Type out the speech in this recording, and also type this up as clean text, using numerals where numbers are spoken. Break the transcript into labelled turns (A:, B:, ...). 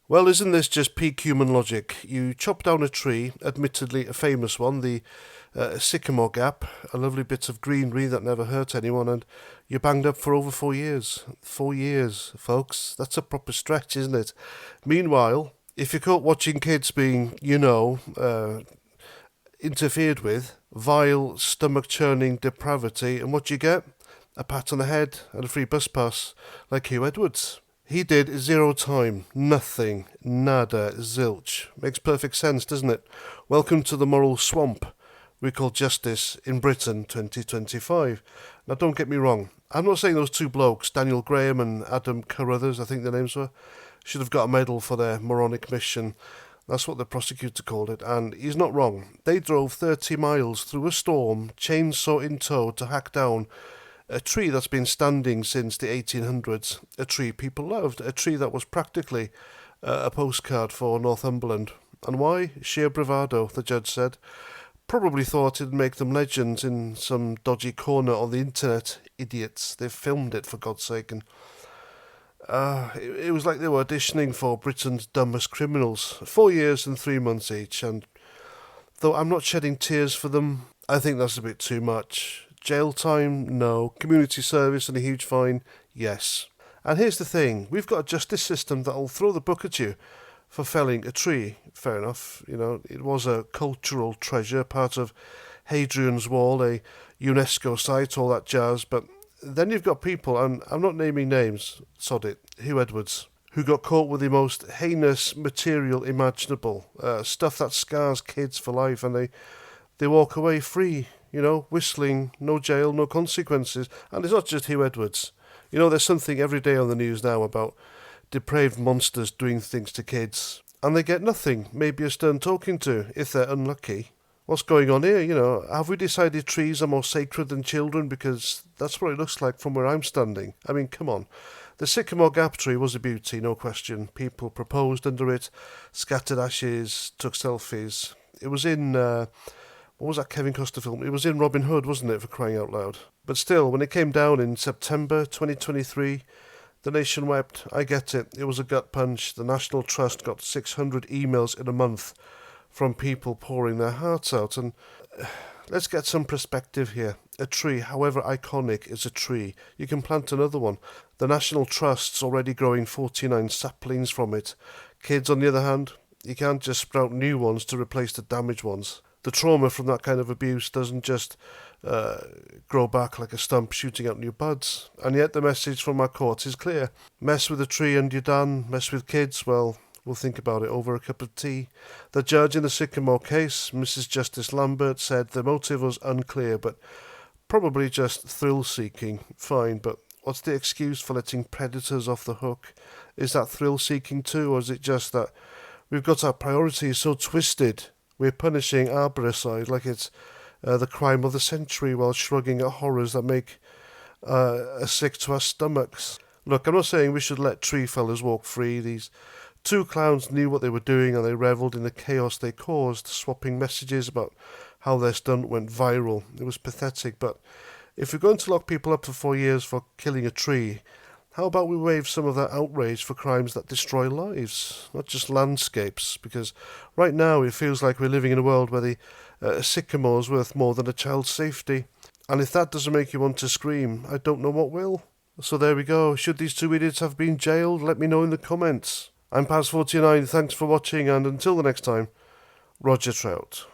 A: Well, isn't this just peak human logic? You chop down a tree, admittedly a famous one, the sycamore gap, a lovely bit of greenery that never hurt anyone, and you're banged up for over 4 years. 4 years, folks. That's a proper stretch, isn't it? Meanwhile, if you're caught watching kids being, interfered with, vile, stomach-churning depravity, and what you get? A pat on the head and a free bus pass, like Hugh Edwards. He did 0 time, nothing, nada, zilch. Makes perfect sense, doesn't it? Welcome to the moral swamp we call justice in Britain 2025. Now, don't get me wrong. I'm not saying those two blokes, Daniel Graham and Adam Carruthers, I think their names were, should have got a medal for their moronic mission. That's what the prosecutor called it, and he's not wrong. They drove 30 miles through a storm, chainsaw in tow, to hack down a tree that's been standing since the 1800s, a tree people loved, a tree that was practically a postcard for Northumberland. And why? Sheer bravado, the judge said. Probably thought it'd make them legends in some dodgy corner on the internet. Idiots. They've filmed it, for God's sake. And it was like they were auditioning for Britain's dumbest criminals. 4 years and 3 months each. And though I'm not shedding tears for them, I think that's a bit too much. Jail time? No. Community service and a huge fine? Yes. And here's the thing. We've got a justice system that'll throw the book at you for felling a tree. Fair enough. It was a cultural treasure, part of Hadrian's Wall, a UNESCO site, all that jazz. But then you've got people, and I'm not naming names, sod it, Hugh Edwards, who got caught with the most heinous material imaginable, stuff that scars kids for life, and they walk away free, whistling, no jail, no consequences. And it's not just Hugh Edwards. There's something every day on the news now about depraved monsters doing things to kids, and they get nothing, maybe a stern talking to, if they're unlucky. What's going on here? Have we decided trees are more sacred than children? Because that's what it looks like from where I'm standing. I mean, come on. The sycamore gap tree was a beauty, no question. People proposed under it, scattered ashes, took selfies. It was in, what was that Kevin Costner film? It was in Robin Hood, wasn't it, for crying out loud? But still, when it came down in September 2023, the nation wept. I get it. It was a gut punch. The National Trust got 600 emails in a month from people pouring their hearts out. And let's get some perspective here. A tree, however iconic, is a tree. You can plant another one. The National Trust's already growing 49 saplings from it. Kids, on the other hand, you can't just sprout new ones to replace the damaged ones. The trauma from that kind of abuse doesn't just grow back like a stump shooting out new buds. And yet the message from our courts is clear. Mess with a tree and you're done. Mess with kids, well, we'll think about it over a cup of tea. The judge in the Sycamore case, Mrs. Justice Lambert, said the motive was unclear, but probably just thrill-seeking. Fine, but what's the excuse for letting predators off the hook? Is that thrill-seeking too, or is it just that we've got our priorities so twisted? We're punishing arboricide like it's the crime of the century while shrugging at horrors that make us sick to our stomachs. Look, I'm not saying we should let tree fellers walk free. These two clowns knew what they were doing and they revelled in the chaos they caused, swapping messages about how their stunt went viral. It was pathetic, but if we're going to lock people up for 4 years for killing a tree, how about we waive some of that outrage for crimes that destroy lives, not just landscapes? Because right now it feels like we're living in a world where the sycamore's worth more than a child's safety. And if that doesn't make you want to scream, I don't know what will. So there we go. Should these two idiots have been jailed? Let me know in the comments. I'm Paz49, thanks for watching, and until the next time, Roger Trout.